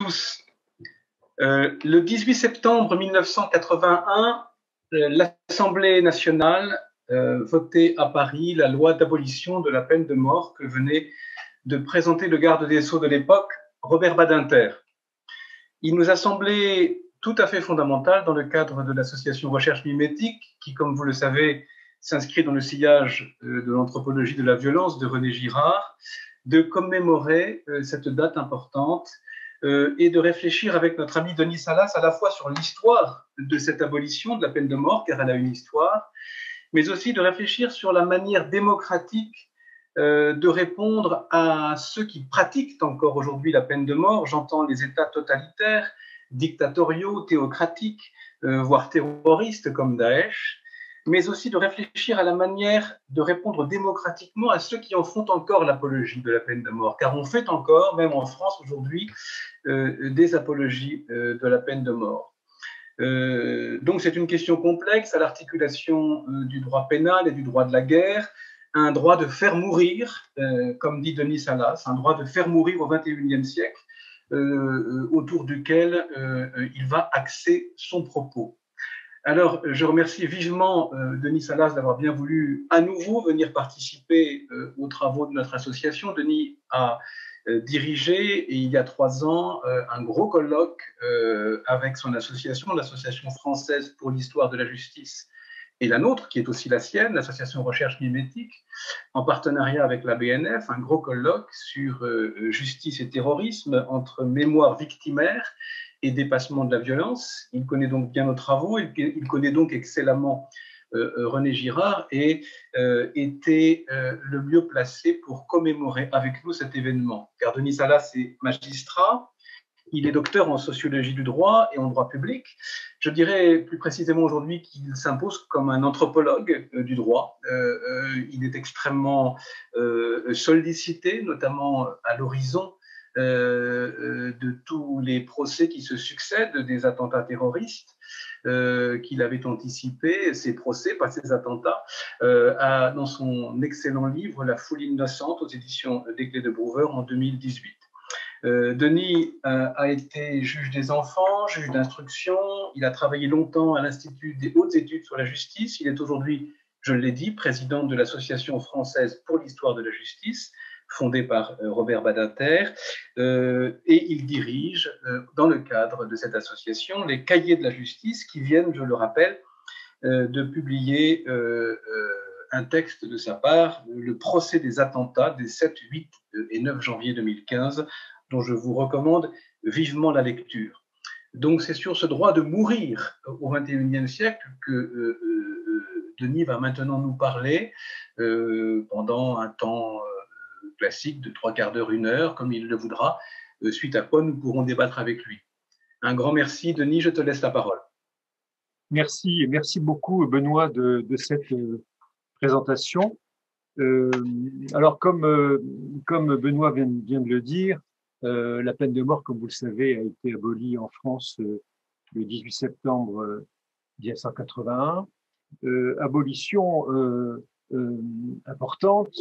tous. Le 18 septembre 1981, l'Assemblée nationale votait à Paris la loi d'abolition de la peine de mort que venait de présenter le garde des Sceaux de l'époque, Robert Badinter. Il nous a semblé tout à fait fondamental, dans le cadre de l'association Recherche Mimétique, qui, comme vous le savez, s'inscrit dans le sillage de l'anthropologie de la violence de René Girard, de commémorer cette date importante et de réfléchir avec notre ami Denis Salas à la fois sur l'histoire de cette abolition de la peine de mort, car elle a une histoire, mais aussi de réfléchir sur la manière démocratique de répondre à ceux qui pratiquent encore aujourd'hui la peine de mort. J'entends les États totalitaires, dictatoriaux, théocratiques, voire terroristes comme Daesh, mais aussi de réfléchir à la manière de répondre démocratiquement à ceux qui en font encore l'apologie de la peine de mort, car on fait encore, même en France aujourd'hui, des apologies de la peine de mort. Donc c'est une question complexe à l'articulation du droit pénal et du droit de la guerre, un droit de faire mourir, comme dit Denis Salas, un droit de faire mourir au XXIe siècle, autour duquel il va axer son propos. Alors, je remercie vivement Denis Salas d'avoir bien voulu à nouveau venir participer aux travaux de notre association. Denis a dirigé, il y a 3 ans, un gros colloque avec son association, l'Association française pour l'histoire de la justice, et la nôtre, qui est aussi la sienne, l'Association Recherche Mimétique, en partenariat avec la BNF, un gros colloque sur justice et terrorisme, entre mémoire victimaire et dépassement de la violence. Il connaît donc bien nos travaux, il connaît donc excellemment René Girard et était le mieux placé pour commémorer avec nous cet événement. Car Denis Salas est magistrat, il est docteur en sociologie du droit et en droit public. Je dirais plus précisément aujourd'hui qu'il s'impose comme un anthropologue du droit. Il est extrêmement sollicité, notamment à l'horizon de tous les procès qui se succèdent des attentats terroristes qu'il avait anticipé, ces procès, pas ces attentats, dans son excellent livre « La foule innocente » aux éditions des Clés de Brouwer en 2018. Denis a été juge des enfants, juge d'instruction, il a travaillé longtemps à l'Institut des hautes études sur la justice, il est aujourd'hui, je l'ai dit, président de l'Association française pour l'histoire de la justice, fondée par Robert Badinter, et il dirige, dans le cadre de cette association, les Cahiers de la justice qui viennent, je le rappelle, de publier un texte de sa part, le procès des attentats des 7, 8 et 9 janvier 2015, dont je vous recommande vivement la lecture. Donc c'est sur ce droit de mourir au XXIe siècle que Denis va maintenant nous parler pendant un temps classique de 3/4 d'heure, 1 heure, comme il le voudra, suite à quoi nous pourrons débattre avec lui. Un grand merci, Denis, je te laisse la parole. Merci beaucoup, Benoît, de cette présentation. Alors, comme Benoît vient de le dire, la peine de mort, comme vous le savez, a été abolie en France le 18 septembre 1981. Abolition importante,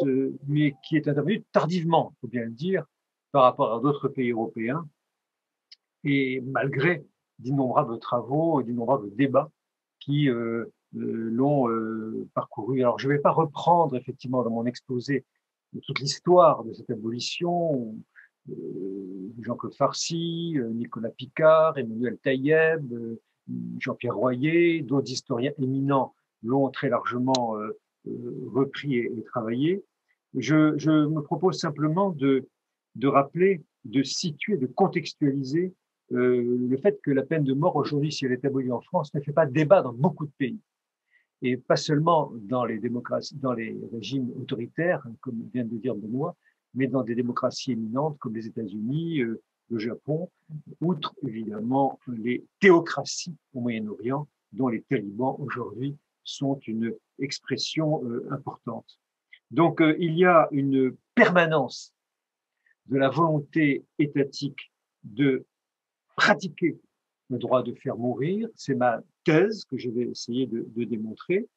mais qui est intervenue tardivement, il faut bien le dire, par rapport à d'autres pays européens, et malgré d'innombrables travaux et d'innombrables débats qui l'ont parcouru. Alors, je ne vais pas reprendre effectivement dans mon exposé toute l'histoire de cette abolition. Jean-Claude Farcy, Nicolas Picard, Emmanuel Taïeb, Jean-Pierre Royer, d'autres historiens éminents l'ont très largement repris et travaillé. Je me propose simplement de rappeler, de situer, de contextualiser le fait que la peine de mort aujourd'hui, si elle est abolie en France, ne fait pas débat dans beaucoup de pays. Et pas seulement dans les démocraties, dans les régimes autoritaires, comme vient de le dire Benoît, mais dans des démocraties éminentes comme les États-Unis, le Japon, outre évidemment les théocraties au Moyen-Orient, dont les talibans aujourd'hui sont une expression importante. Donc il y a une permanence de la volonté étatique de pratiquer le droit de faire mourir, c'est ma thèse que je vais essayer de démontrer,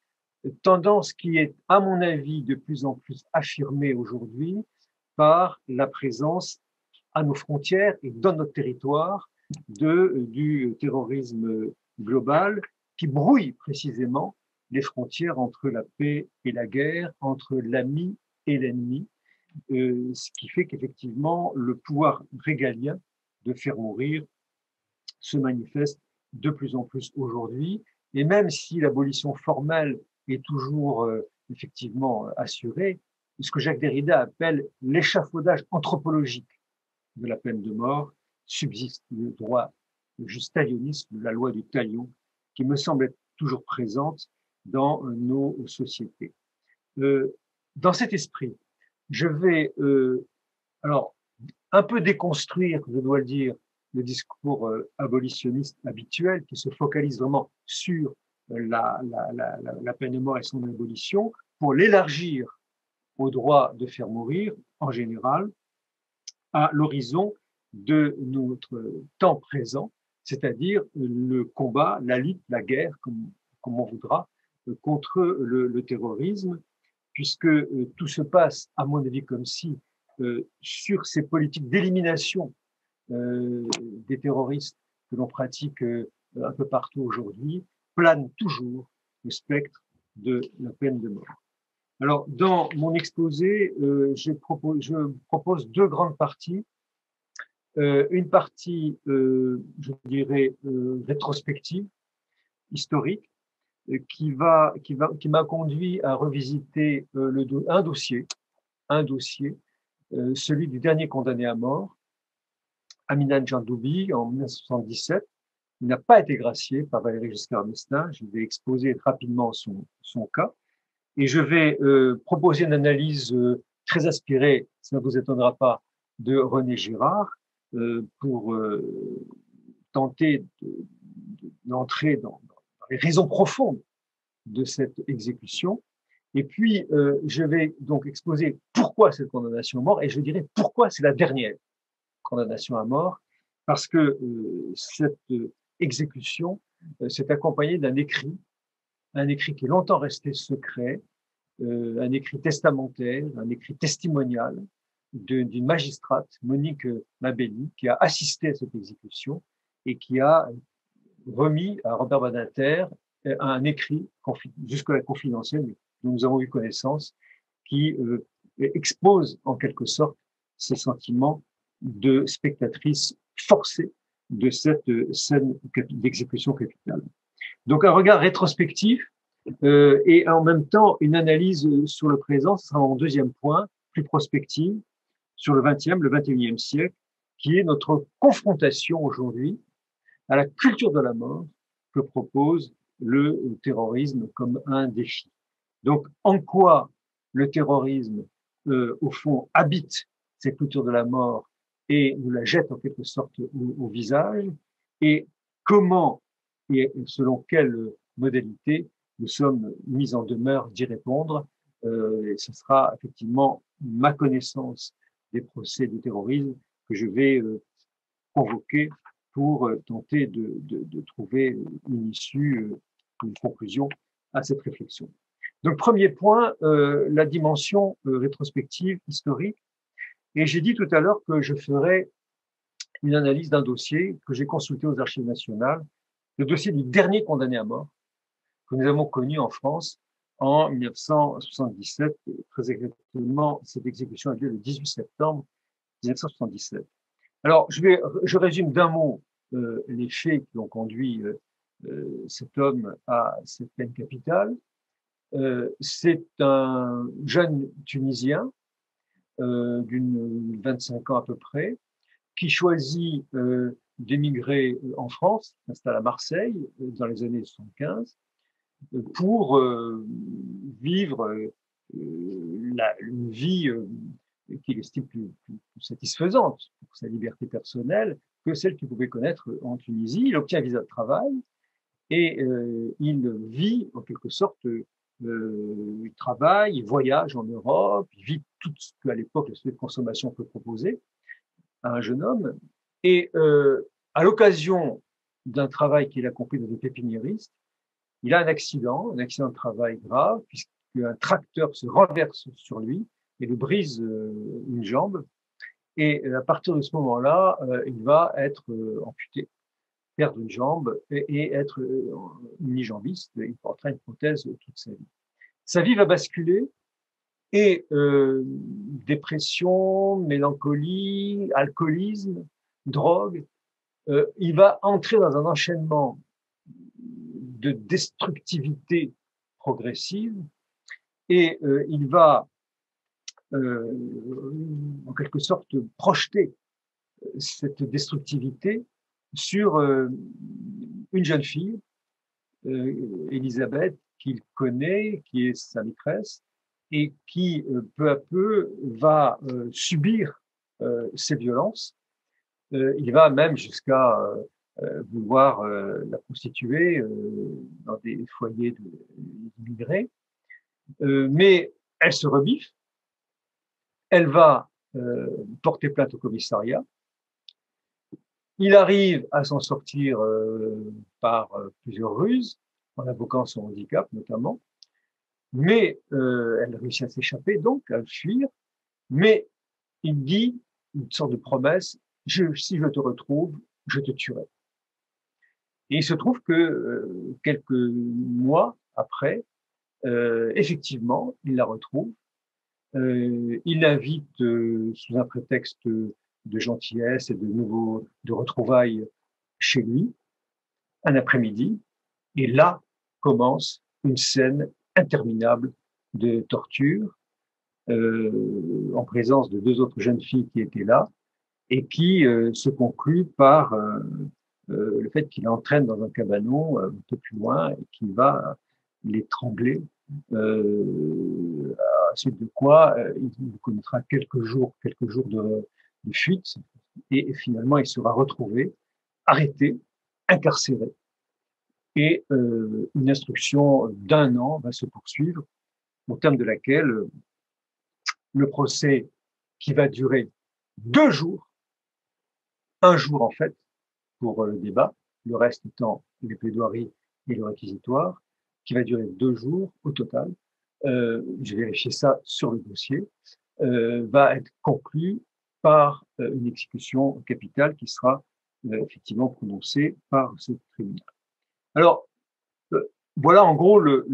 tendance qui est, à mon avis, de plus en plus affirmée aujourd'hui par la présence à nos frontières et dans notre territoire du terrorisme global qui brouille précisément les frontières entre la paix et la guerre, entre l'ami et l'ennemi, ce qui fait qu'effectivement le pouvoir régalien de faire mourir se manifeste de plus en plus aujourd'hui. Et même si l'abolition formelle est toujours effectivement assurée, ce que Jacques Derrida appelle l'échafaudage anthropologique de la peine de mort subsiste le droit, le juste talionisme, la loi du talion, qui me semble être toujours présente dans nos sociétés. Dans cet esprit, je vais alors un peu déconstruire, je dois le dire, le discours abolitionniste habituel qui se focalise vraiment sur la peine de mort et son abolition pour l'élargir au droit de faire mourir en général à l'horizon de notre temps présent, c'est-à-dire le combat, la lutte, la guerre, comme on voudra, contre le terrorisme, puisque tout se passe, à mon avis, comme si sur ces politiques d'élimination des terroristes que l'on pratique un peu partout aujourd'hui, plane toujours le spectre de la peine de mort. Alors, dans mon exposé, je propose deux grandes parties. Une partie, je dirais, rétrospective, historique, qui m'a conduit à revisiter un dossier, celui du dernier condamné à mort, Aminat Jandoubi, en 1977. Il n'a pas été gracié par Valéry Giscard d'Estaing. Je vais exposer rapidement son cas. Et je vais proposer une analyse très aspirée, ça ne vous étonnera pas, de René Girard pour tenter d'entrer dans les raisons profondes de cette exécution. Et puis, je vais donc exposer pourquoi cette condamnation à mort, et je dirais pourquoi c'est la dernière condamnation à mort, parce que cette exécution s'est accompagnée d'un écrit qui est longtemps resté secret, un écrit testamentaire, un écrit testimonial d'une magistrate, Monique Mabelli, qui a assisté à cette exécution et qui a remis à Robert Badinter un écrit jusque-là confidentiel, mais dont nous avons eu connaissance, qui expose en quelque sorte ses sentiments de spectatrice forcée de cette scène d'exécution capitale. Donc un regard rétrospectif et en même temps une analyse sur le présent, ce sera mon deuxième point, plus prospective, sur le 20e, le 21e siècle, qui est notre confrontation aujourd'hui à la culture de la mort que propose le terrorisme comme un défi. Donc, en quoi le terrorisme, au fond, habite cette culture de la mort et nous la jette en quelque sorte au visage, et comment et selon quelle modalité nous sommes mis en demeure d'y répondre. Et ce sera effectivement ma connaissance des procès du terrorisme que je vais convoquer pour tenter de trouver une issue, une conclusion à cette réflexion. Donc, premier point, la dimension rétrospective, historique. Et j'ai dit tout à l'heure que je ferais une analyse d'un dossier que j'ai consulté aux Archives nationales, le dossier du dernier condamné à mort que nous avons connu en France en 1977. Très exactement, cette exécution a lieu le 18 septembre 1977. Alors, je résume d'un mot les faits qui ont conduit cet homme à cette peine capitale. C'est un jeune Tunisien d'une 25 ans à peu près, qui choisit d'émigrer en France, s'installe à Marseille dans les années 75, pour vivre une vie qu'il estime plus satisfaisante pour sa liberté personnelle que celle qu'il pouvait connaître en Tunisie. Il obtient un visa de travail et il vit en quelque sorte, il travaille, il voyage en Europe, il vit tout ce qu'à l'époque la société de consommation peut proposer à un jeune homme. Et à l'occasion d'un travail qu'il a accompli dans des pépiniéristes, il a un accident de travail grave, puisqu'un tracteur se renverse sur lui et lui brise une jambe. et à partir de ce moment-là, il va être amputé, perdre une jambe et être unijambiste. Il portera une prothèse toute sa vie. Sa vie va basculer et dépression, mélancolie, alcoolisme, drogue. Il va entrer dans un enchaînement de destructivité progressive et il va en quelque sorte projeter cette destructivité sur une jeune fille, Elisabeth, qu'il connaît, qui est sa maîtresse, et qui peu à peu va subir ces violences. Il va même jusqu'à vouloir la prostituer dans des foyers d'immigrés, mais elle se rebiffe, elle va porter plainte au commissariat. Il arrive à s'en sortir par plusieurs ruses, en invoquant son handicap notamment, mais elle réussit à s'échapper, donc à fuir, mais il dit une sorte de promesse, si je te retrouve, je te tuerai. Et il se trouve que quelques mois après, effectivement, il la retrouve. Il l'invite sous un prétexte de gentillesse et de retrouvailles chez lui, un après-midi. Et là commence une scène interminable de torture en présence de deux autres jeunes filles qui étaient là et qui se conclut par le fait qu'il entraîne dans un cabanon un peu plus loin et qu'il va l'étrangler, à suite de quoi il connaîtra quelques jours de fuite et finalement il sera retrouvé, arrêté, incarcéré et une instruction d'1 an va se poursuivre au terme de laquelle le procès qui va durer 2 jours, 1 jour en fait, pour le débat, le reste étant les plaidoiries et le réquisitoire, qui va durer 2 jours au total. J'ai vérifié ça sur le dossier, va être conclu par une exécution capitale qui sera effectivement prononcée par ce tribunal. Alors, voilà en gros le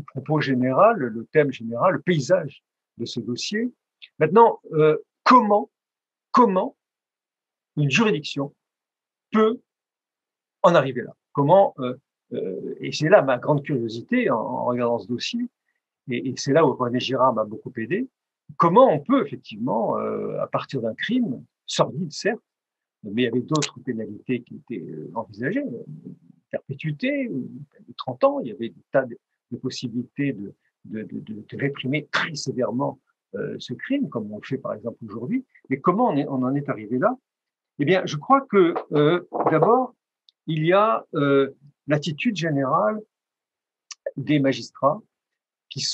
propos général, le thème général, le paysage de ce dossier. Maintenant, comment une juridiction peut en arriver là? Comment et c'est là ma grande curiosité en regardant ce dossier, et c'est là où René Girard m'a beaucoup aidé. Comment on peut effectivement, à partir d'un crime sordide certes, mais il y avait d'autres pénalités qui étaient envisagées, perpétuité, de 30 ans, il y avait des tas de possibilités de réprimer très sévèrement ce crime, comme on le fait par exemple aujourd'hui. Mais comment on en est arrivé là? Eh bien, je crois que d'abord, il y a l'attitude générale des magistrats qui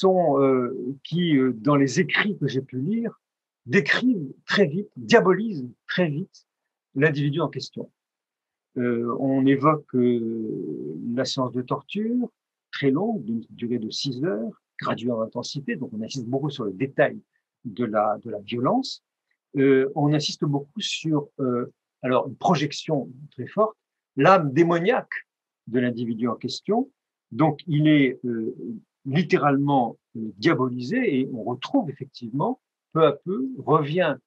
dans les écrits que j'ai pu lire, décrivent très vite, diabolisent très vite l'individu en question. On évoque la séance de torture, très longue, d'une durée de 6 heures, graduée en intensité, donc on insiste beaucoup sur le détail de la violence. On insiste beaucoup sur alors une projection très forte, l'âme démoniaque de l'individu en question. Donc il est littéralement diabolisé et on retrouve effectivement peu à peu, revient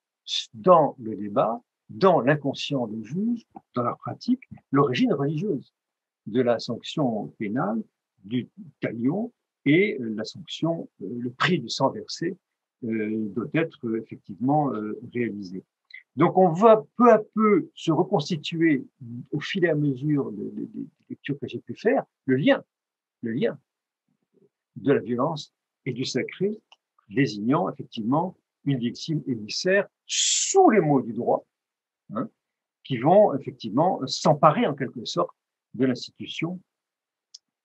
dans le débat, dans l'inconscient des juges, dans leur pratique, l'origine religieuse de la sanction pénale, du talion, et la sanction, le prix du sang versé doit être effectivement réalisé. Donc on va peu à peu se reconstituer au fil et à mesure des lectures que j'ai pu faire, le lien de la violence et du sacré, désignant effectivement une victime émissaire sous les mots du droit, hein, qui vont effectivement s'emparer en quelque sorte de l'institution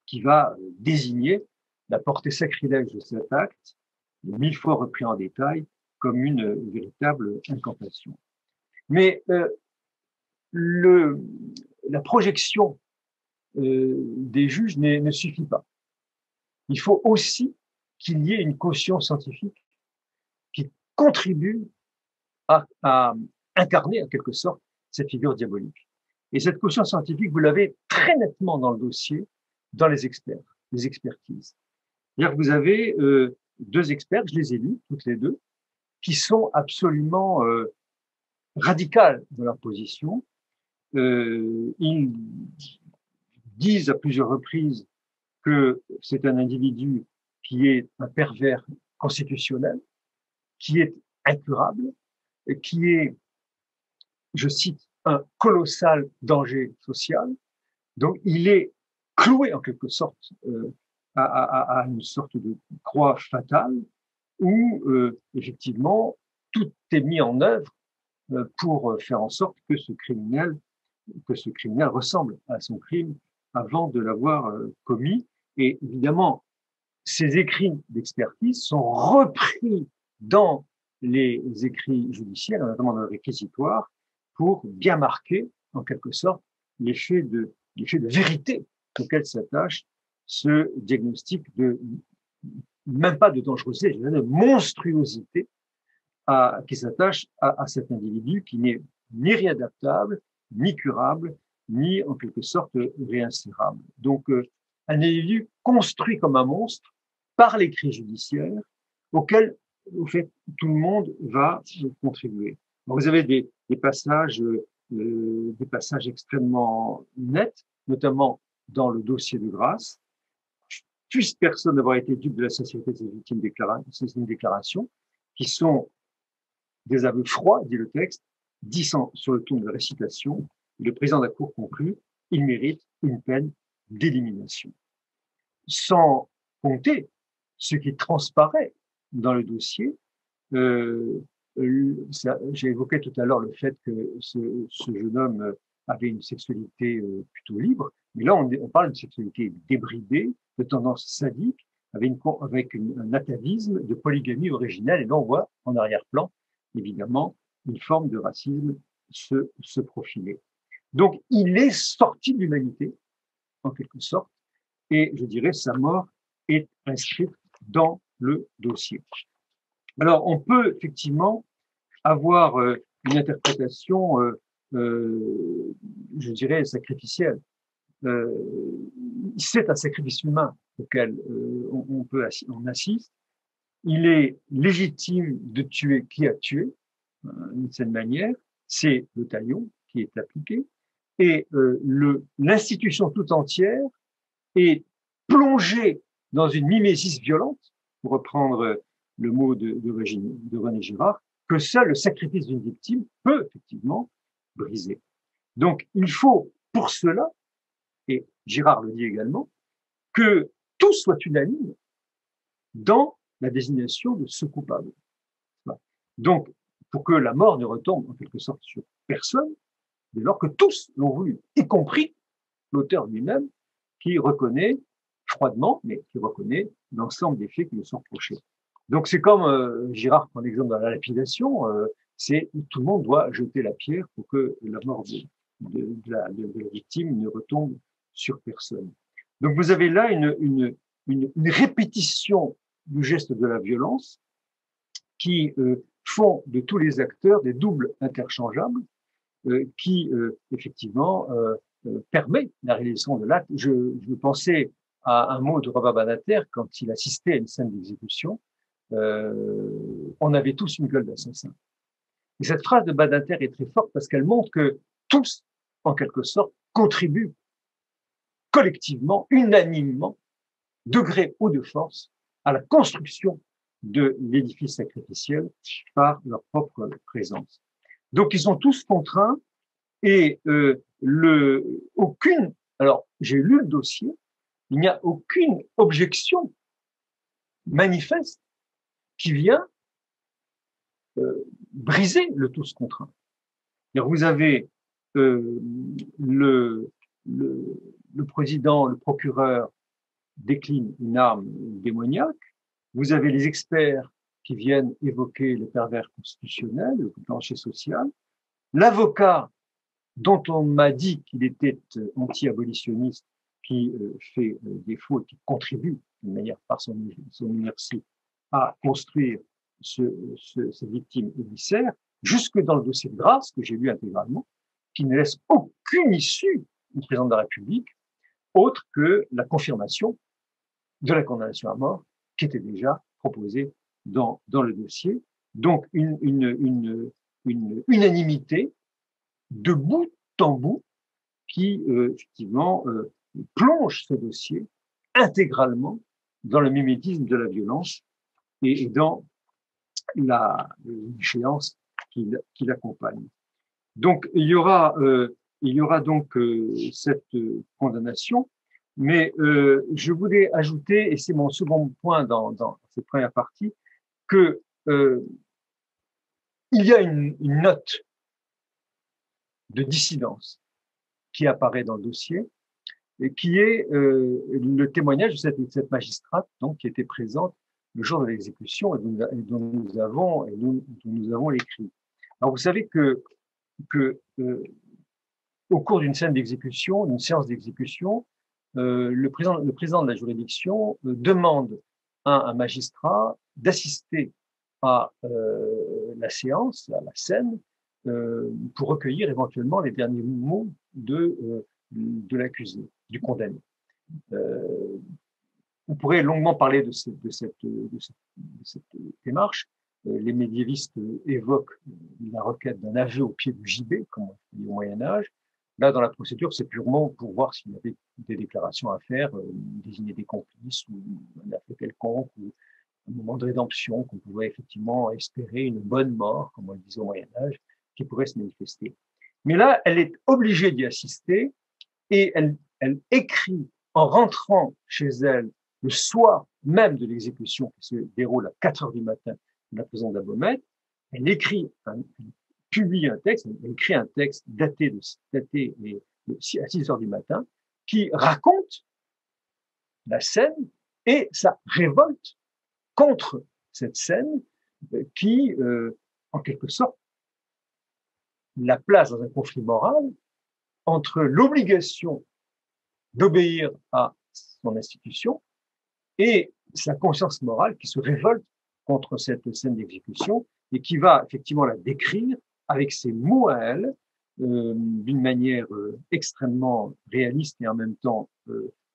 qui va désigner la portée sacrilège de cet acte, 1000 fois repris en détail, comme une véritable incantation. Mais la projection des juges ne suffit pas. Il faut aussi qu'il y ait une caution scientifique qui contribue à incarner en quelque sorte cette figure diabolique. Et cette caution scientifique, vous l'avez très nettement dans le dossier, dans les experts, les expertises. C'est-à-dire que vous avez deux experts, je les ai lus, toutes les deux, qui sont absolument radicales dans leur position. Ils disent à plusieurs reprises que c'est un individu qui est un pervers constitutionnel, qui est incurable, qui est, je cite, un colossal danger social. Donc, il est cloué en quelque sorte à une sorte de croix fatale où, effectivement, tout est mis en œuvre pour faire en sorte que ce criminel ressemble à son crime avant de l'avoir commis. Et évidemment, ces écrits d'expertise sont repris dans les écrits judiciaires, notamment dans le réquisitoire, pour bien marquer, en quelque sorte, l'effet de vérité auquel s'attache ce diagnostic de, même pas de dangerosité, mais de monstruosité qui s'attache à cet individu qui n'est ni réadaptable, ni curable, ni en quelque sorte réinsérable. Donc, un individu construit comme un monstre par l'écrit judiciaire auquel, au fait, tout le monde va contribuer. Donc, vous avez des passages extrêmement nets, notamment dans le dossier de grâce. Puisse personne n'avoir été dupe de la sincérité de ces déclarations, qui sont des aveux froids, dit le texte, dit sur le ton de la récitation, le président de la Cour conclut, il mérite une peine d'élimination. Sans compter ce qui transparaît dans le dossier, j'ai évoqué tout à l'heure le fait que ce jeune homme avait une sexualité plutôt libre, mais là on parle d'une sexualité débridée, de tendance sadique, avec un atavisme de polygamie originelle, et là on voit en arrière-plan évidemment une forme de racisme se profiler. Donc il est sorti de l'humanité en quelque sorte, et je dirais sa mort est inscrite dans le dossier. Alors, on peut effectivement avoir une interprétation, je dirais, sacrificielle. C'est un sacrifice humain auquel on assiste. Il est légitime de tuer qui a tué, d'une certaine manière. C'est le talion qui est appliqué. Et l'institution tout entière est plongée dans une mimésis violente, pour reprendre le mot de René Girard, que seul le sacrifice d'une victime peut effectivement briser. Donc, il faut pour cela, et Girard le dit également, que tout soit unanime dans la désignation de ce coupable. Donc, pour que la mort ne retombe en quelque sorte sur personne, dès lors que tous l'ont voulu, y compris l'auteur lui-même, qui reconnaît froidement, mais qui reconnaît l'ensemble des faits qui lui sont reprochés. Donc c'est comme Girard prend l'exemple dans la lapidation, c'est tout le monde doit jeter la pierre pour que la mort de la victime ne retombe sur personne. Donc vous avez là une répétition du geste de la violence qui font de tous les acteurs des doubles interchangeables qui effectivement permet la réalisation de l'acte. Je pensais à un mot de Robert Badinter quand il assistait à une scène d'exécution. On avait tous une gueule d'assassin. Et cette phrase de Badinter est très forte parce qu'elle montre que tous, en quelque sorte, contribuent collectivement, unanimement, de gré ou de force, à la construction de l'édifice sacrificiel par leur propre présence. Donc, ils sont tous contraints et alors j'ai lu le dossier, il n'y a aucune objection manifeste qui vient briser le tous contraint. Vous avez le président, le procureur décline une arme démoniaque, vous avez les experts qui viennent évoquer le pervers constitutionnel, le plancher social, l'avocat dont on m'a dit qu'il était anti-abolitionniste, qui fait défaut et qui contribue d'une manière par son inertie à construire cette victime émissaire, jusque dans le dossier de grâce que j'ai lu intégralement, qui ne laisse aucune issue au président de la République, autre que la confirmation de la condamnation à mort qui était déjà proposée dans le dossier. Donc, une unanimité de bout en bout qui, effectivement, plonge ce dossier intégralement dans le mimétisme de la violence et dans l'échéance qui l'accompagne. Donc, il y aura donc cette condamnation, mais je voulais ajouter, et c'est mon second point dans cette première partie, que il y a une note de dissidence qui apparaît dans le dossier, et qui est le témoignage de cette magistrate donc, qui était présente le jour de l'exécution et dont nous avons l'écrit. Alors, vous savez que au cours d'une scène d'exécution, d'une séance d'exécution, le président de la juridiction demande à un magistrat d'assister à la séance, à la scène, pour recueillir éventuellement les derniers mots de l'accusé, du condamné. On pourrait longuement parler de cette démarche. Les médiévistes évoquent la requête d'un aveu au pied du gibet, comme on dit au Moyen-Âge. Là, dans la procédure, c'est purement pour voir s'il y avait des déclarations à faire, désigner des complices ou un affaire quelconque, ou un moment de rédemption qu'on pouvait effectivement espérer, une bonne mort, comme on le disait au Moyen-Âge, qui pourrait se manifester. Mais là, elle est obligée d'y assister et elle écrit en rentrant chez elle le soir même de l'exécution qui se déroule à 4 heures du matin de la prison d'Abomey, elle publie un texte, elle écrit un texte daté à 6 heures du matin qui raconte la scène et sa révolte contre cette scène qui, en quelque sorte, la place dans un conflit moral entre l'obligation d'obéir à son institution et sa conscience morale qui se révolte contre cette scène d'exécution et qui va effectivement la décrire avec ses mots à elle, d'une manière extrêmement réaliste et en même temps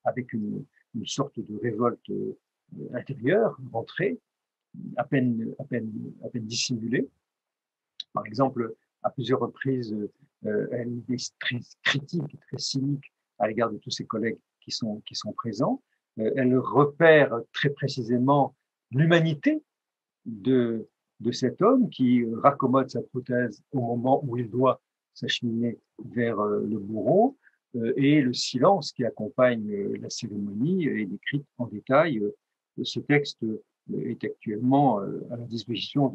avec une sorte de révolte intérieure, rentrée, à peine dissimulée. Par exemple, à plusieurs reprises, elle est très critique, très cynique à l'égard de tous ses collègues qui sont présents. Elle repère très précisément l'humanité de cet homme qui raccommode sa prothèse au moment où il doit s'acheminer vers le bourreau, et le silence qui accompagne la cérémonie est décrit en détail. Ce texte est actuellement à la disposition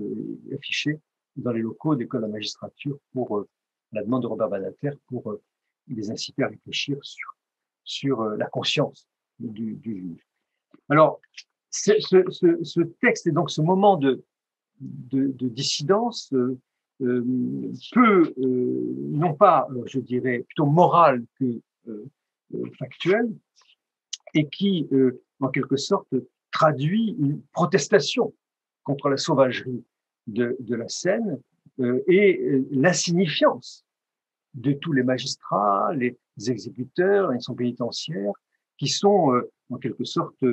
affiché dans les locaux d'école de la magistrature pour la demande de Robert Badinter pour les inciter à réfléchir sur la conscience du juge. Alors, ce texte et donc ce moment de dissidence peut, non pas, je dirais, plutôt moral que factuel, et qui, en quelque sorte, traduit une protestation contre la sauvagerie de la scène et l'insignifiance de tous les magistrats, les exécuteurs, l'administration pénitentiaire, qui sont en quelque sorte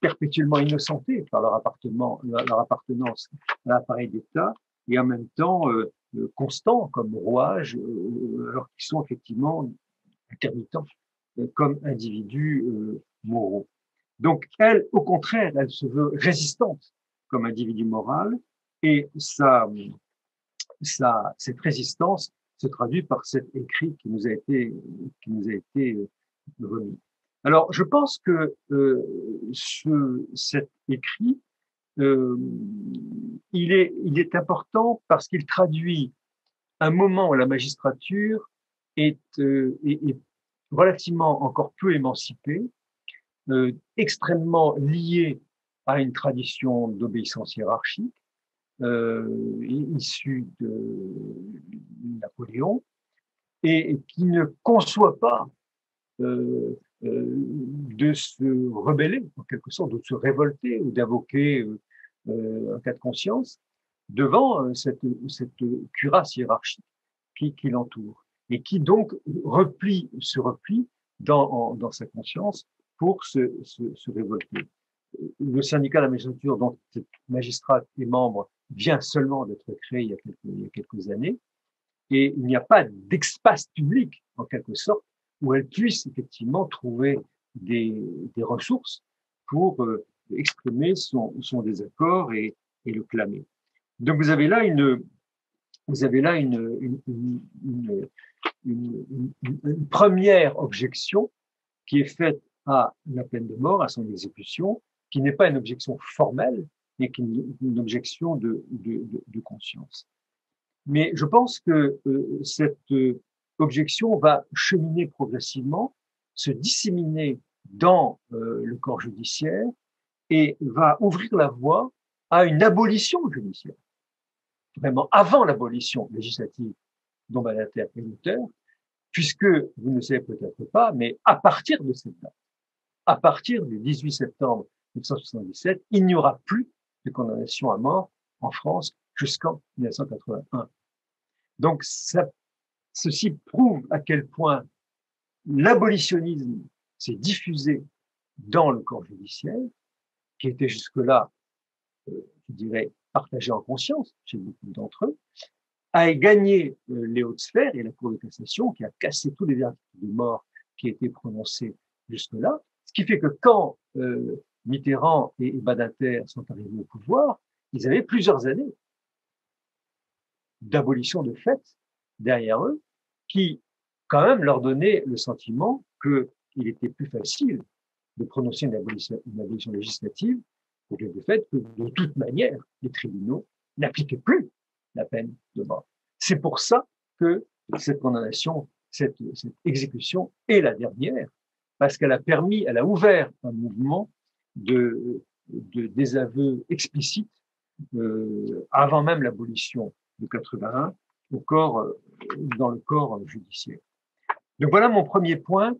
perpétuellement innocentés par leur appartenance à l'appareil d'État et en même temps constants comme rouages, alors qu'ils sont effectivement intermittents comme individus moraux. Donc, elle, au contraire, elle se veut résistante comme individu moral et cette résistance se traduit par cet écrit qui nous a été remis. Alors, je pense que cet écrit, il est important parce qu'il traduit un moment où la magistrature est relativement encore peu émancipée, extrêmement liée à une tradition d'obéissance hiérarchique, issue de Napoléon, et qui ne conçoit pas de se rebeller, en quelque sorte, de se révolter ou d'invoquer un cas de conscience, devant cette cuirasse hiérarchique qui l'entoure et qui donc se replie dans sa conscience pour se révolter. Le syndicat de la magistrature dont cette magistrate est membre vient seulement d'être créé il y a quelques années et il n'y a pas d'espace public, en quelque sorte, où elle puisse effectivement trouver des ressources pour exprimer son désaccord et le clamer. Donc vous avez là une première objection qui est faite à la peine de mort, à son exécution, qui n'est pas une objection formelle, mais qui est une objection de conscience. Mais je pense que cette objection va cheminer progressivement, se disséminer dans le corps judiciaire et va ouvrir la voie à une abolition judiciaire. Vraiment avant l'abolition législative dont Badinter est l'auteur, puisque vous ne le savez peut-être pas, mais à partir de cette date, à partir du 18 septembre 1977, il n'y aura plus de condamnation à mort en France jusqu'en 1981. Donc, ceci prouve à quel point l'abolitionnisme s'est diffusé dans le corps judiciaire, qui était jusque-là, je dirais, partagé en conscience chez beaucoup d'entre eux, a gagné les hautes sphères et la Cour de cassation qui a cassé tous les verdicts de mort qui étaient prononcés jusque-là, ce qui fait que quand Mitterrand et Badinter sont arrivés au pouvoir, ils avaient plusieurs années d'abolition de fait derrière eux, qui quand même leur donnaient le sentiment qu'il était plus facile de prononcer une abolition législative au lieu du fait que de toute manière, les tribunaux n'appliquaient plus la peine de mort. C'est pour ça que cette condamnation, cette exécution est la dernière, parce qu'elle a ouvert un mouvement de désaveu explicite avant même l'abolition de 81 dans le corps judiciaire. Donc voilà mon premier point.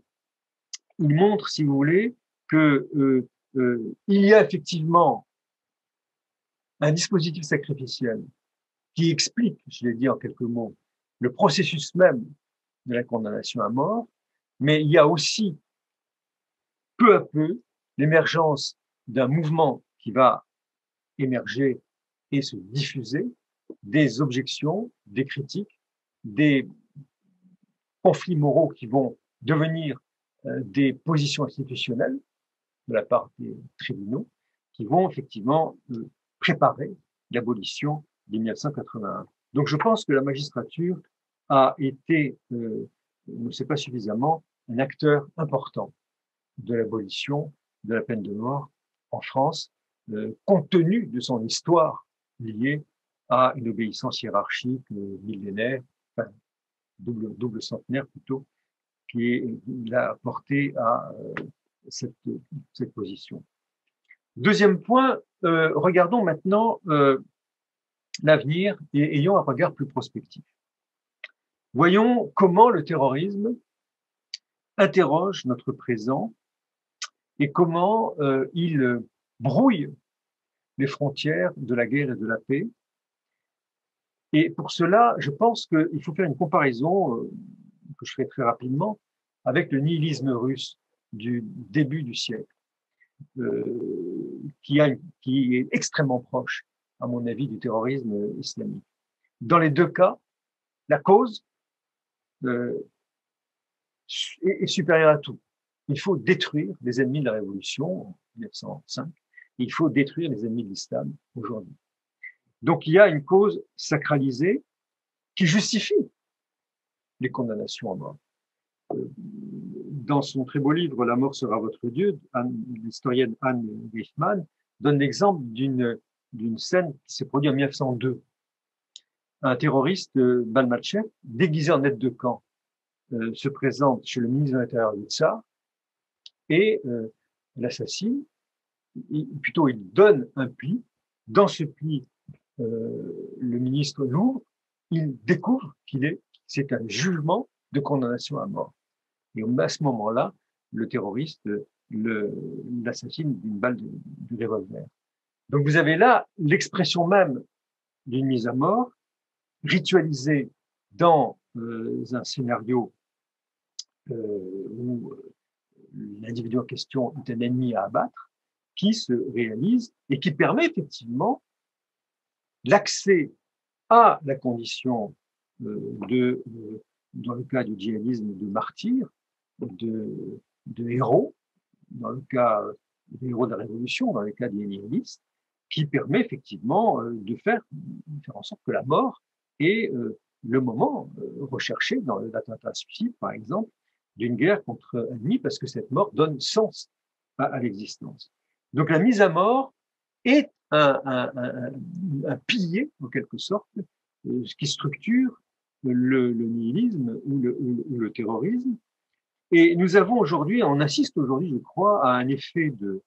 Il montre, si vous voulez, que il y a effectivement un dispositif sacrificiel qui explique, je l'ai dit en quelques mots, le processus même de la condamnation à mort, mais il y a aussi peu à peu l'émergence d'un mouvement qui va émerger et se diffuser, des objections, des critiques, des conflits moraux qui vont devenir des positions institutionnelles de la part des tribunaux, qui vont effectivement préparer l'abolition de 1981. Donc je pense que la magistrature a été, ne sait pas suffisamment, un acteur important de l'abolition de la peine de mort en France, compte tenu de son histoire liée à une obéissance hiérarchique millénaire, enfin, double centenaire plutôt, qui l'a porté à cette position. Deuxième point, regardons maintenant l'avenir et ayons un regard plus prospectif. Voyons comment le terrorisme interroge notre présent et comment il brouille les frontières de la guerre et de la paix. Et pour cela, je pense qu'il faut faire une comparaison que je ferai très rapidement avec le nihilisme russe du début du siècle, qui est extrêmement proche, à mon avis, du terrorisme islamique. Dans les deux cas, la cause est supérieure à tout. Il faut détruire les ennemis de la Révolution en 1905. Il faut détruire les ennemis de l'islam aujourd'hui. Donc il y a une cause sacralisée qui justifie les condamnations à mort. Dans son très beau livre « La mort sera votre Dieu », l'historienne Anne Griffman donne l'exemple d'une scène qui s'est produite en 1902. Un terroriste, Balmatchev, déguisé en aide de camp, se présente chez le ministre de l'Intérieur du Tsar et l'assassine. Plutôt, il donne un pli. Dans ce pli, le ministre l'ouvre. Il découvre c'est un jugement de condamnation à mort. Et à ce moment-là, le terroriste l'assassine d'une balle de revolver. Donc vous avez là l'expression même d'une mise à mort ritualisée dans un scénario où l'individu en question est un ennemi à abattre, qui se réalise et qui permet effectivement l'accès à la condition dans le cas du djihadisme, de martyr, de héros, dans le cas des héros de la Révolution, dans le cas des djihadistes, qui permet effectivement de faire en sorte que la mort est le moment recherché dans l'attentat à suicide, par exemple, d'une guerre contre ennemi, parce que cette mort donne sens à l'existence. Donc la mise à mort est un pilier, en quelque sorte, qui structure le nihilisme ou le terrorisme. Et nous avons aujourd'hui, on assiste aujourd'hui, je crois, à un effet de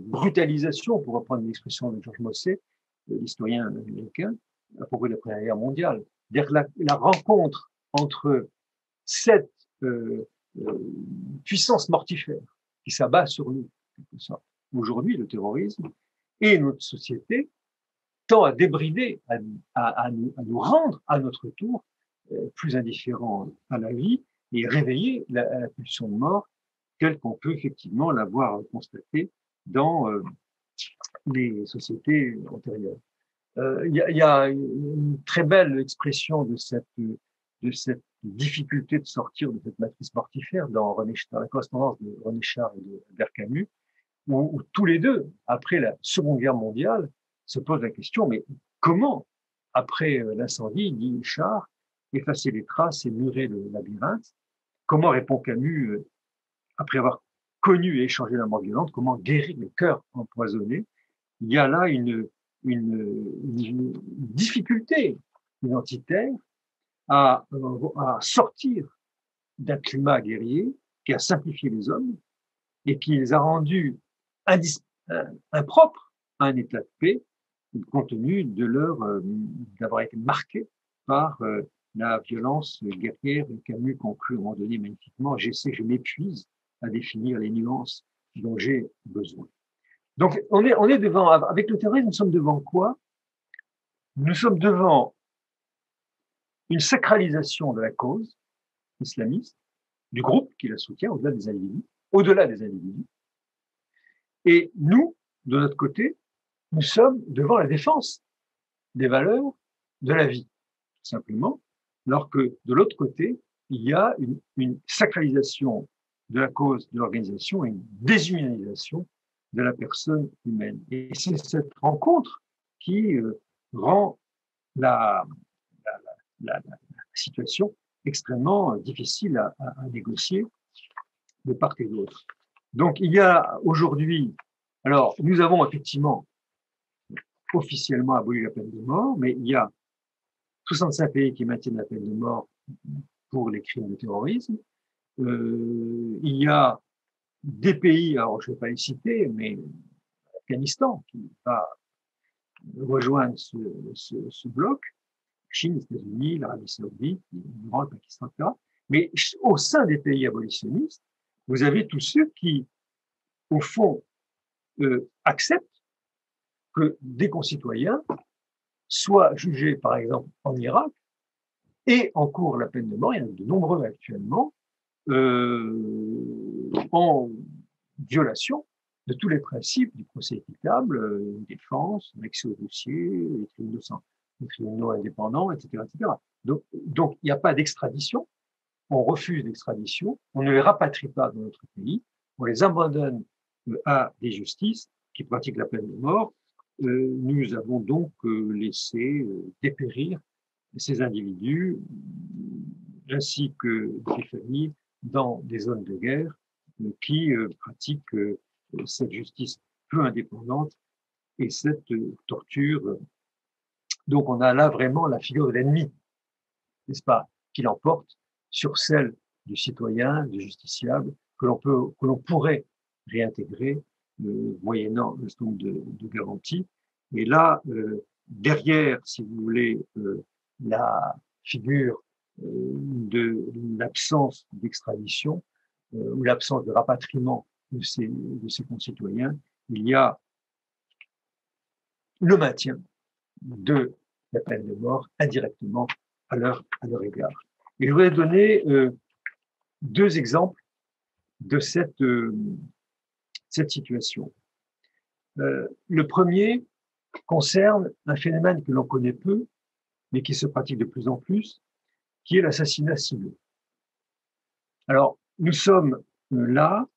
brutalisation, pour reprendre l'expression de George Mossé, l'historien américain, à propos de la Première Guerre mondiale. C'est-à-dire la rencontre entre cette puissance mortifère qui s'abat sur nous, quelque sorte. Aujourd'hui, le terrorisme et notre société tend à débrider, à nous rendre à notre tour plus indifférents à la vie et réveiller la pulsion de mort telle qu'on peut effectivement l'avoir constatée dans les sociétés antérieures. Il y a une très belle expression de cette difficulté de sortir de cette matrice mortifère dans la correspondance de René Char et d'Albert Camus, où tous les deux, après la Seconde Guerre mondiale, se posent la question, mais comment, après l'incendie, dit Char, effacer les traces et murer le labyrinthe? Comment, répond Camus, après avoir connu et échangé la mort violente, comment guérir le cœur empoisonné? Il y a là une difficulté identitaire à sortir d'un climat guerrier qui a simplifié les hommes et qui les a rendus impropres à un état de paix, compte tenu de d'avoir été marqués par la violence guerrière. Et Camus conclut à un moment donné magnifiquement: je m'épuise à définir les nuances dont j'ai besoin. Donc, on est devant, avec le terrorisme, nous sommes devant quoi? Nous sommes devant une sacralisation de la cause islamiste, du groupe qui la soutient, au-delà des individus. Et nous, de notre côté, nous sommes devant la défense des valeurs de la vie, tout simplement, alors que de l'autre côté, il y a une sacralisation de la cause de l'organisation et une déshumanisation de la personne humaine. Et c'est cette rencontre qui rend la situation extrêmement difficile à négocier de part et d'autre. Donc il y a aujourd'hui, alors nous avons effectivement officiellement aboli la peine de mort, mais il y a 65 pays qui maintiennent la peine de mort pour les crimes de terrorisme. Il y a des pays, alors je ne vais pas les citer, mais l'Afghanistan qui va rejoindre ce bloc, Chine, les États-Unis, l'Arabie Saoudite, l'Iran, le Pakistan, etc. Mais au sein des pays abolitionnistes, vous avez tous ceux qui, au fond, acceptent que des concitoyens soient jugés, par exemple, en Irak, et encourent la peine de mort, il y en a de nombreux actuellement, en violation de tous les principes du procès équitable, une défense, un accès au dossier, les tribunaux indépendants, etc., etc. Donc, il n'y a pas d'extradition, on refuse l'extradition, on ne les rapatrie pas dans notre pays, on les abandonne à des justices qui pratiquent la peine de mort. Nous avons donc laissé dépérir ces individus ainsi que des familles dans des zones de guerre qui pratiquent cette justice peu indépendante et cette torture. Donc on a là vraiment la figure de l'ennemi, n'est-ce pas, qui l'emporte sur celle du citoyen, du justiciable, que l'on pourrait réintégrer moyennant un certain nombre de garanties. Et là, derrière, si vous voulez, la figure de l'absence d'extradition ou l'absence de rapatriement de ses concitoyens, il y a le maintien de la peine de mort indirectement à leur égard. Et je voudrais donner deux exemples de cette situation. Le premier concerne un phénomène que l'on connaît peu, mais qui se pratique de plus en plus, qui est l'assassinat ciblé. Alors, nous sommes là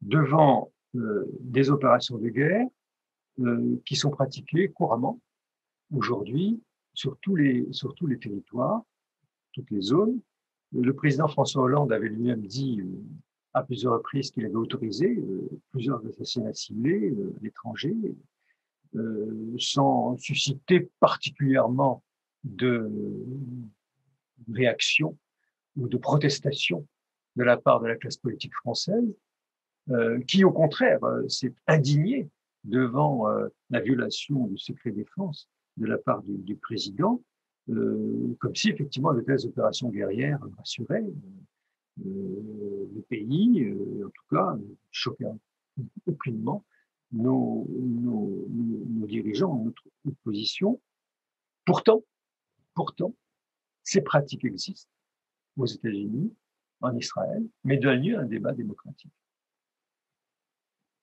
devant des opérations de guerre qui sont pratiquées couramment aujourd'hui sur tous les territoires, toutes les zones. Le président François Hollande avait lui-même dit à plusieurs reprises qu'il avait autorisé plusieurs assassinats ciblés à l'étranger, sans susciter particulièrement de réaction ou de protestation de la part de la classe politique française, qui au contraire s'est indignée devant la violation du secret défense de la part du président, comme si effectivement de telles opérations guerrières rassuraient le pays, en tout cas choquaient aucunement nos dirigeants, notre opposition. Pourtant, ces pratiques existent aux États-Unis, en Israël, mais donne lieu à un débat démocratique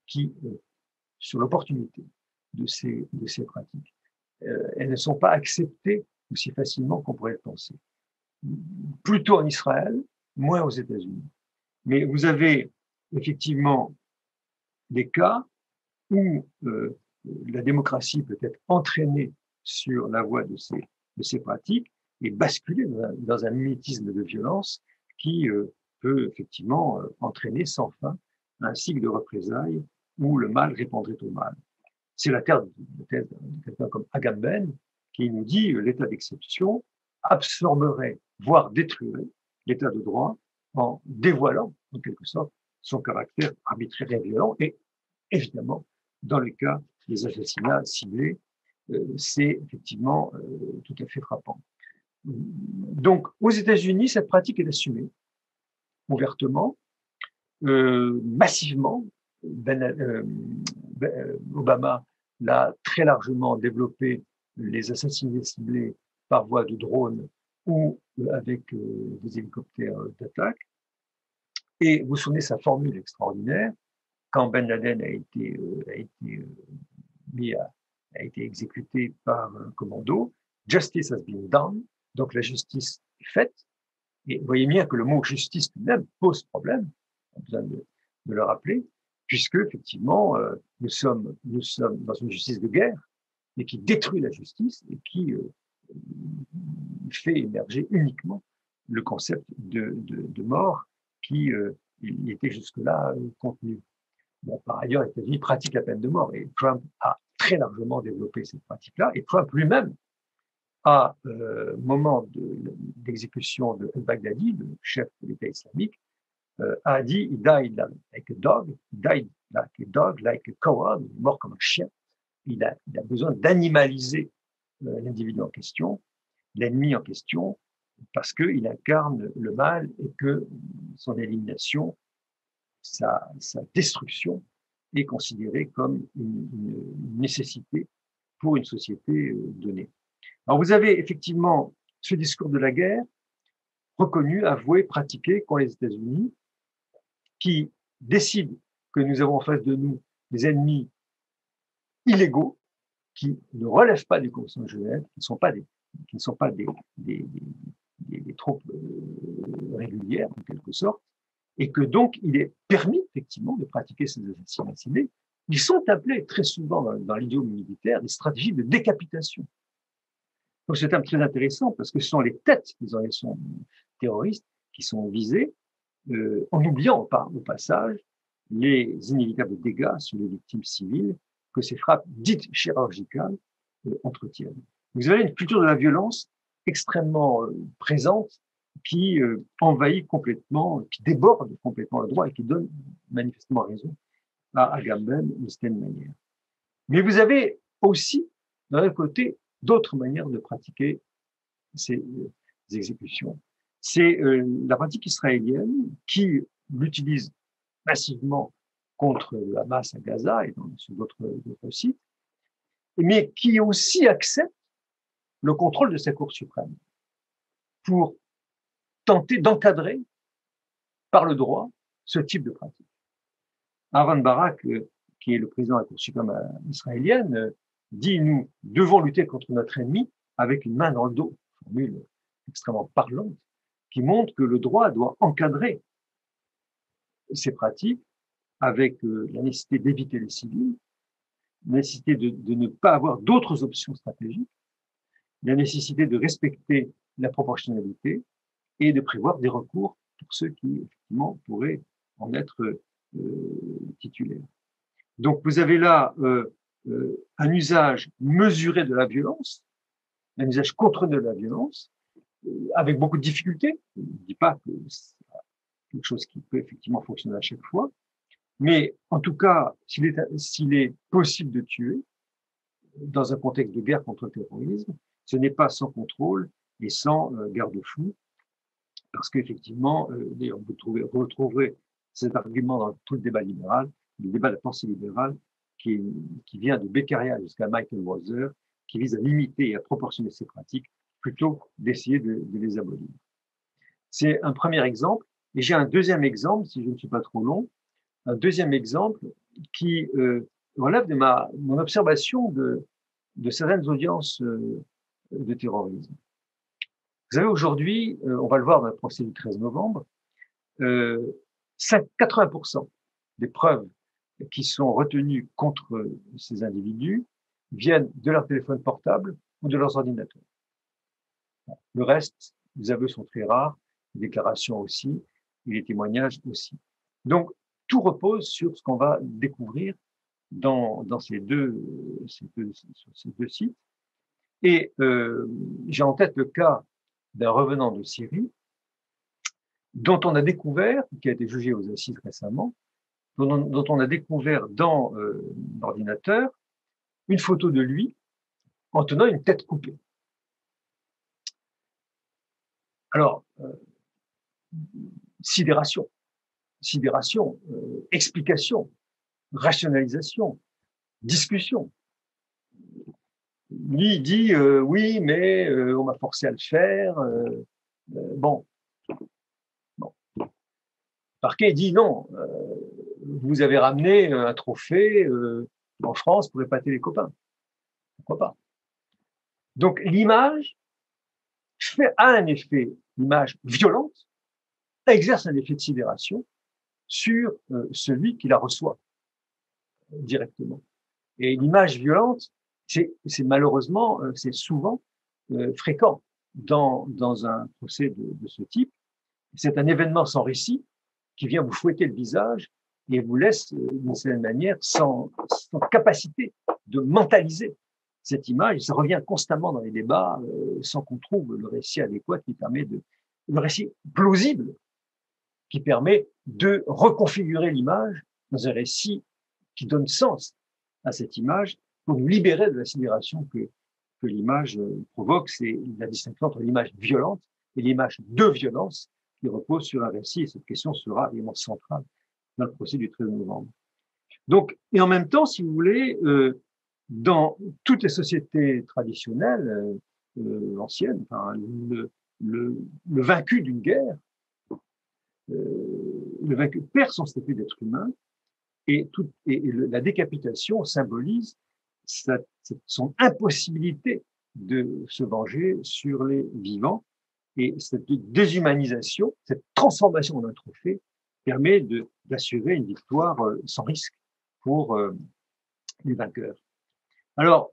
qui, sur l'opportunité de ces pratiques, elles ne sont pas acceptées aussi facilement qu'on pourrait le penser. Plutôt en Israël, moins aux États-Unis. Mais vous avez effectivement des cas où la démocratie peut être entraînée sur la voie de ces pratiques et basculer dans un mimétisme de violence qui peut effectivement entraîner sans fin un cycle de représailles où le mal répondrait au mal. C'est la thèse de quelqu'un comme Agamben qui nous dit l'état d'exception absorberait, voire détruirait l'état de droit en dévoilant, en quelque sorte, son caractère arbitraire et violent. Et évidemment, dans le cas des assassinats ciblés, c'est effectivement tout à fait frappant. Donc, aux États-Unis, cette pratique est assumée ouvertement, massivement. Obama l'a très largement développé, les assassinats ciblés par voie de drone ou avec des hélicoptères d'attaque. Et vous vous souvenez sa formule extraordinaire, quand Ben Laden a été exécuté par un commando, justice has been done, donc la justice est faite. Et vous voyez bien que le mot justice même pose problème, on a besoin de le rappeler, puisque effectivement nous sommes dans une justice de guerre, mais qui détruit la justice et qui fait émerger uniquement le concept de mort qui il était jusque-là contenu. Bon, par ailleurs, les États-Unis pratiquent la peine de mort et Trump a très largement développé cette pratique-là. Et Trump lui-même, au moment d'exécution de al-Baghdadi, le chef de l'État islamique, a dit « He died like a dog, like a coward », il est mort comme un chien. Il a besoin d'animaliser l'individu en question, l'ennemi en question, parce qu'il incarne le mal et que son élimination, sa destruction est considérée comme une nécessité pour une société donnée. Alors vous avez effectivement ce discours de la guerre reconnu, avoué, pratiqué qu'ont les États-Unis, qui décident que nous avons en face de nous des ennemis illégaux qui ne relèvent pas du Convention de Genève, qui ne sont pas des troupes régulières en quelque sorte, et que donc il est permis effectivement de pratiquer ces assassinats ciblés. Ils sont appelés très souvent dans l'idiome militaire des stratégies de décapitation. Donc c'est un terme très intéressant parce que ce sont les têtes des organisations terroristes qui sont visées, en oubliant au passage les inévitables dégâts sur les victimes civiles que ces frappes dites chirurgicales entretiennent. Vous avez une culture de la violence extrêmement présente qui envahit complètement, qui déborde complètement le droit et qui donne manifestement raison à Agamben d'une certaine manière. Mais vous avez aussi, d'un autre côté, d'autres manières de pratiquer ces exécutions. C'est la pratique israélienne qui l'utilise massivement contre le Hamas à Gaza et sur d'autres sites, mais qui aussi accepte le contrôle de sa Cour suprême pour tenter d'encadrer par le droit ce type de pratique. Aaron Barak, qui est le président de la Cour suprême israélienne, dit « Nous devons lutter contre notre ennemi avec une main dans le dos », formule extrêmement parlante, qui montre que le droit doit encadrer ces pratiques avec la nécessité d'éviter les civils, la nécessité de ne pas avoir d'autres options stratégiques, la nécessité de respecter la proportionnalité et de prévoir des recours pour ceux qui, effectivement, pourraient en être titulaires. Donc, vous avez là un usage mesuré de la violence, un usage contrôlé de la violence, avec beaucoup de difficultés. Je ne dis pas que c'est quelque chose qui peut effectivement fonctionner à chaque fois, mais en tout cas, s'il est possible de tuer dans un contexte de guerre contre le terrorisme, ce n'est pas sans contrôle et sans garde-fou, parce qu'effectivement, vous retrouverez cet argument dans tout le débat libéral, le débat de la pensée libérale, qui vient de Beccaria jusqu'à Michael Walzer, qui vise à limiter et à proportionner ces pratiques plutôt d'essayer de les abolir. C'est un premier exemple. Et j'ai un deuxième exemple, si je ne suis pas trop long, un deuxième exemple qui relève de mon observation de certaines audiences de terrorisme. Vous savez, aujourd'hui, on va le voir dans le procès du 13 novembre, 80% des preuves qui sont retenues contre ces individus viennent de leur téléphone portable ou de leurs ordinateurs. Le reste, les aveux sont très rares, les déclarations aussi, et les témoignages aussi. Donc, tout repose sur ce qu'on va découvrir dans ces deux sites. Et j'ai en tête le cas d'un revenant de Syrie dont on a découvert, qui a été jugé aux assises récemment, dont on a découvert dans l'ordinateur une photo de lui en tenant une tête coupée. Alors, sidération, explication, rationalisation, discussion. Lui dit oui, mais on m'a forcé à le faire. Bon. Le parquet dit non. Vous avez ramené un trophée en France pour épater les copains. Pourquoi pas? Donc l'image a un effet, l'image violente, exerce un effet de sidération sur celui qui la reçoit directement. Et l'image violente, c'est malheureusement, c'est souvent fréquent dans un procès de ce type. C'est un événement sans récit qui vient vous fouetter le visage et vous laisse d'une certaine manière sans capacité de mentaliser cette image. Ça revient constamment dans les débats sans qu'on trouve le récit adéquat qui permet le récit plausible qui permet de reconfigurer l'image dans un récit qui donne sens à cette image pour nous libérer de la sidération que l'image provoque. C'est la distinction entre l'image violente et l'image de violence qui repose sur un récit. Et cette question sera évidemment centrale dans le procès du 13 novembre. Donc, et en même temps, si vous voulez, dans toutes les sociétés traditionnelles, anciennes, enfin, le vaincu d'une guerre, le vaincu perd son statut d'être humain et la décapitation symbolise son impossibilité de se venger sur les vivants. Et cette déshumanisation, cette transformation en un trophée permet d'assurer une victoire sans risque pour les vainqueurs. Alors,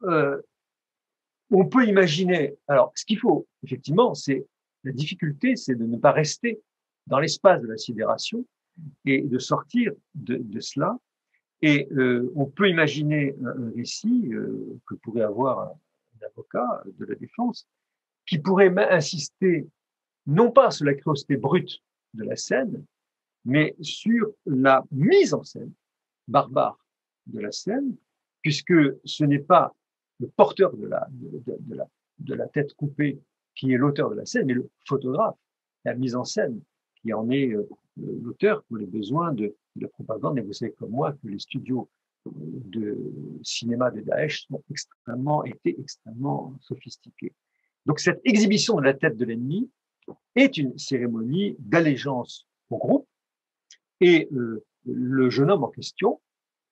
on peut imaginer, alors ce qu'il faut effectivement, c'est la difficulté, c'est de ne pas rester dans l'espace de la sidération et de sortir de cela. Et on peut imaginer un récit que pourrait avoir un avocat de la défense qui pourrait insister non pas sur la cruauté brute de la scène, mais sur la mise en scène barbare de la scène, puisque ce n'est pas le porteur de la tête coupée qui est l'auteur de la scène, mais le photographe, la mise en scène qui en est l'auteur pour les besoins de la propagande. Et vous savez comme moi que les studios de cinéma de Daesh ont extrêmement sophistiqués. Donc cette exhibition de la tête de l'ennemi est une cérémonie d'allégeance au groupe, et le jeune homme en question,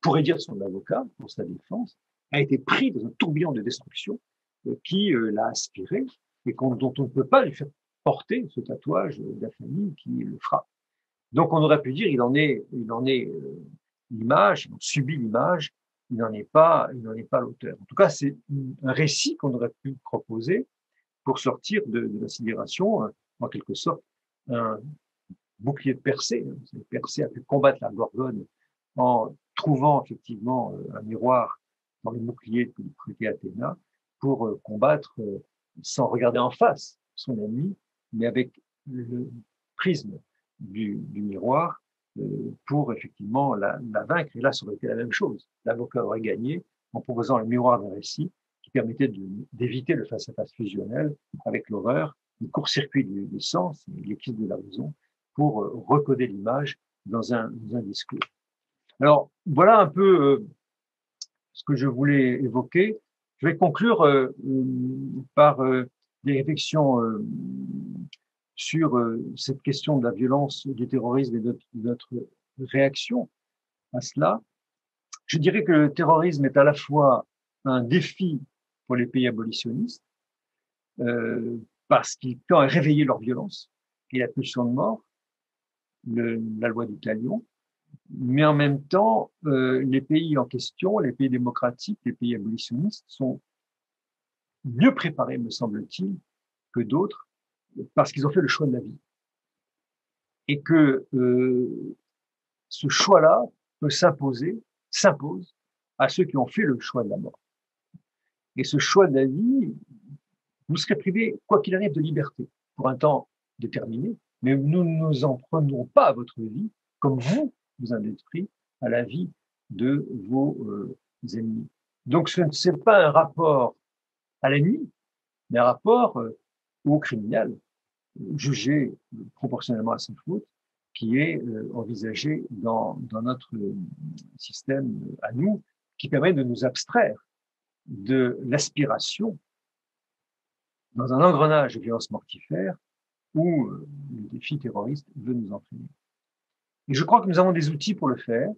pourrait dire son avocat pour sa défense, a été pris dans un tourbillon de destruction qui l'a aspiré et dont on ne peut pas lui faire porter ce tatouage de la famille qui le frappe. Donc on aurait pu dire il en est l'image, il en subit l'image, il n'en est pas l'auteur. En tout cas, c'est un récit qu'on aurait pu proposer pour sortir de la sidération, en quelque sorte, un bouclier de Persée. Persée a pu combattre la Gorgone en trouvant effectivement un miroir dans le bouclier que lui prêtait Athéna pour combattre sans regarder en face son ennemi, mais avec le prisme du miroir pour effectivement la vaincre. Et là, ça aurait été la même chose. L'avocat aurait gagné en proposant le miroir d'un récit qui permettait d'éviter le face-à-face fusionnel avec l'horreur, le court-circuit du sens, l'équipe de la raison, pour recoder l'image dans un discours. Alors, voilà un peu ce que je voulais évoquer. Je vais conclure par des réflexions sur cette question de la violence, du terrorisme et de notre réaction à cela. Je dirais que le terrorisme est à la fois un défi pour les pays abolitionnistes, parce qu'ils tendent à réveiller leur violence et la pulsion de mort, la loi du talion, mais en même temps, les pays en question, les pays démocratiques, les pays abolitionnistes sont mieux préparés, me semble-t-il, que d'autres, parce qu'ils ont fait le choix de la vie. Et que ce choix-là s'impose à ceux qui ont fait le choix de la mort. Et ce choix de la vie, vous serez privé, quoi qu'il arrive, de liberté, pour un temps déterminé, mais nous ne nous en prenons pas à votre vie, comme vous en êtes pris à la vie de vos ennemis. Donc ce n'est pas un rapport à l'ennemi, mais un rapport au criminel, jugé proportionnellement à sa faute, qui est envisagé dans notre système à nous, qui permet de nous abstraire de l'aspiration dans un engrenage de violence mortifère où le défi terroriste veut nous entraîner. Et je crois que nous avons des outils pour le faire.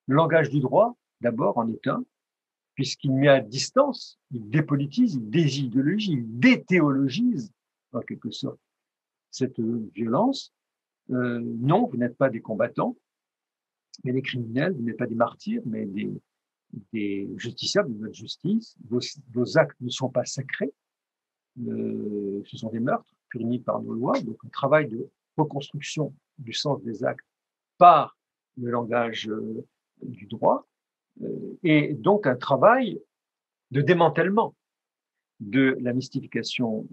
Le langage du droit, d'abord, en est un, puisqu'il met à distance, il dépolitise, il désidéologise, il déthéologise, en quelque sorte, cette violence. Non, vous n'êtes pas des combattants, mais des criminels, vous n'êtes pas des martyrs, mais des justiciables de notre justice. Vos actes ne sont pas sacrés, ce sont des meurtres punis par nos lois, donc un travail de reconstruction du sens des actes par le langage du droit, et donc un travail de démantèlement de la mystification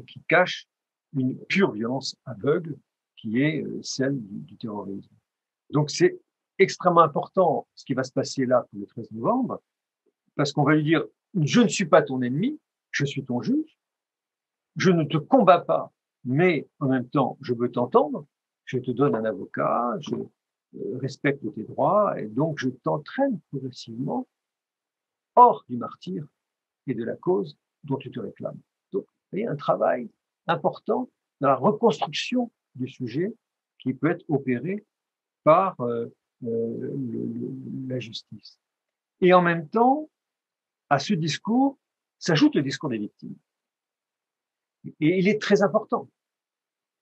qui cache une pure violence aveugle qui est celle du terrorisme. Donc c'est extrêmement important ce qui va se passer là pour le 13 novembre, parce qu'on va lui dire « je ne suis pas ton ennemi, je suis ton juge, je ne te combats pas, mais en même temps je veux t'entendre, je te donne un avocat, je respecte tes droits, et donc je t'entraîne progressivement hors du martyre et de la cause dont tu te réclames. » Donc, il y a un travail important dans la reconstruction du sujet qui peut être opéré par la justice. Et en même temps, à ce discours s'ajoute le discours des victimes. Et il est très important,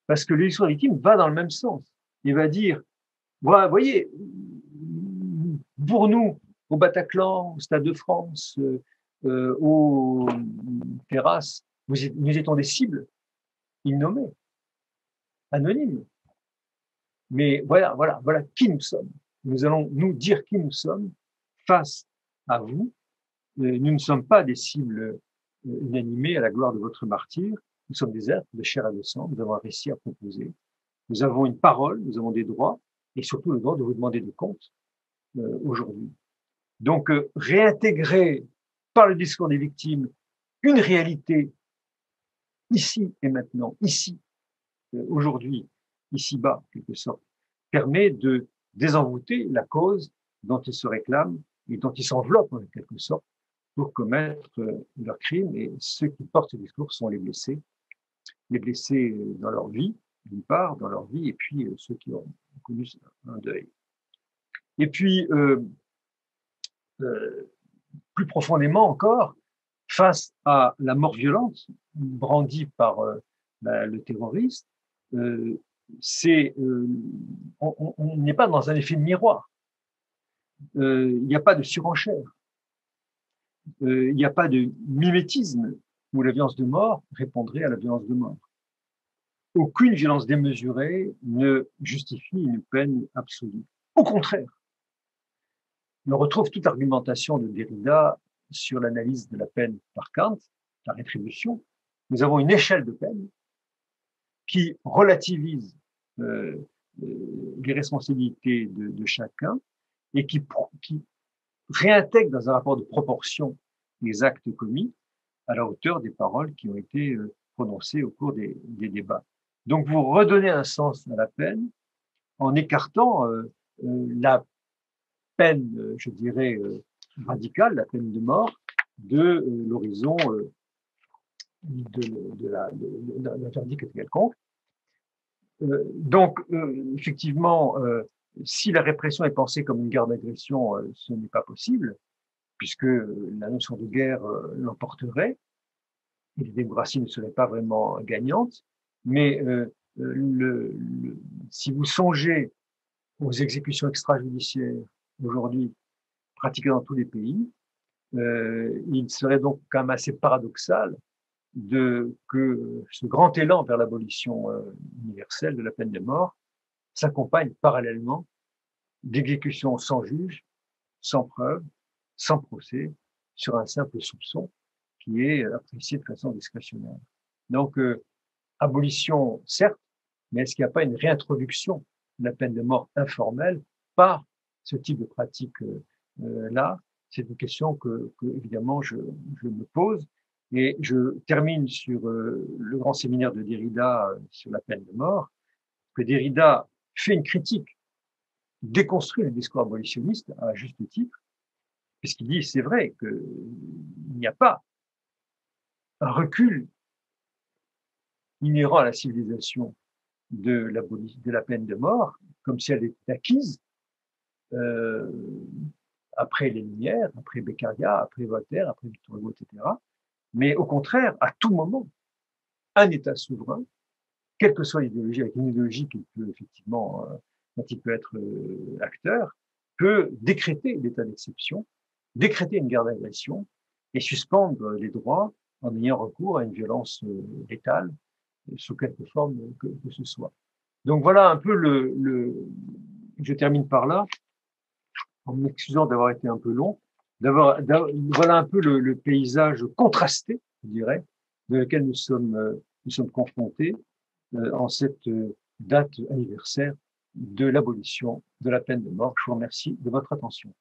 parce que le discours des victimes va dans le même sens. Il va dire, vous voyez, pour nous, au Bataclan, au Stade de France, aux terrasses, nous étions des cibles innommées, anonymes. Mais voilà qui nous sommes. Nous allons nous dire qui nous sommes face à vous. Nous ne sommes pas des cibles inanimées à la gloire de votre martyre. Nous sommes des êtres de chair et de sang. Nous avons un récit à proposer. Nous avons une parole, nous avons des droits et surtout le droit de vous demander des comptes aujourd'hui. Donc, réintégrer par le discours des victimes une réalité ici et maintenant, ici, aujourd'hui, ici-bas, en quelque sorte, permet de désenvoûter la cause dont ils se réclament et dont ils s'enveloppent, en quelque sorte, pour commettre leurs crimes. Et ceux qui portent ce discours sont les blessés dans leur vie, d'une part, dans leur vie, et puis ceux qui ont connu un deuil. Et puis, plus profondément encore, face à la mort violente brandie par le terroriste, on n'est pas dans un effet de miroir. Il n'y a pas de surenchère. Il n'y a pas de mimétisme où la violence de mort répondrait à la violence de mort. Aucune violence démesurée ne justifie une peine absolue. Au contraire, on retrouve toute l'argumentation de Derrida sur l'analyse de la peine par Kant, la rétribution. Nous avons une échelle de peine qui relativise les responsabilités de chacun et qui réintègre dans un rapport de proportion les actes commis à la hauteur des paroles qui ont été prononcées au cours des débats. Donc, vous redonnez un sens à la peine en écartant la peine, je dirais, radicale, la peine de mort, de l'horizon d'un verdict quelconque. Donc, effectivement, si la répression est pensée comme une guerre d'agression, ce n'est pas possible, puisque la notion de guerre l'emporterait, et les démocraties ne seraient pas vraiment gagnantes. Mais si vous songez aux exécutions extrajudiciaires aujourd'hui pratiquées dans tous les pays, il serait donc quand même assez paradoxal que ce grand élan vers l'abolition universelle de la peine de mort s'accompagne parallèlement d'exécutions sans juge, sans preuve, sans procès, sur un simple soupçon qui est apprécié de façon discrétionnaire. Donc, abolition, certes, mais est-ce qu'il n'y a pas une réintroduction de la peine de mort informelle par ce type de pratique-là? C'est une question que évidemment, je me pose. Et je termine sur le grand séminaire de Derrida sur la peine de mort, que Derrida fait une critique, déconstruit le discours abolitionniste à juste titre, puisqu'il dit, c'est vrai qu'il n'y a pas un recul inhérent à la civilisation de la peine de mort, comme si elle était acquise après les Lumières, après Beccaria, après Voltaire, après Victor Hugo, etc. Mais au contraire, à tout moment, un État souverain, quelle que soit l'idéologie, avec une idéologie qui peut effectivement, dont il peut être acteur, peut décréter l'état d'exception, décréter une guerre d'agression et suspendre les droits en ayant recours à une violence létale sous quelque forme que ce soit. Donc voilà un peu je termine par là, en m'excusant d'avoir été un peu long, voilà un peu le paysage contrasté, je dirais, dans lequel nous sommes confrontés en cette date anniversaire de l'abolition de la peine de mort. Je vous remercie de votre attention.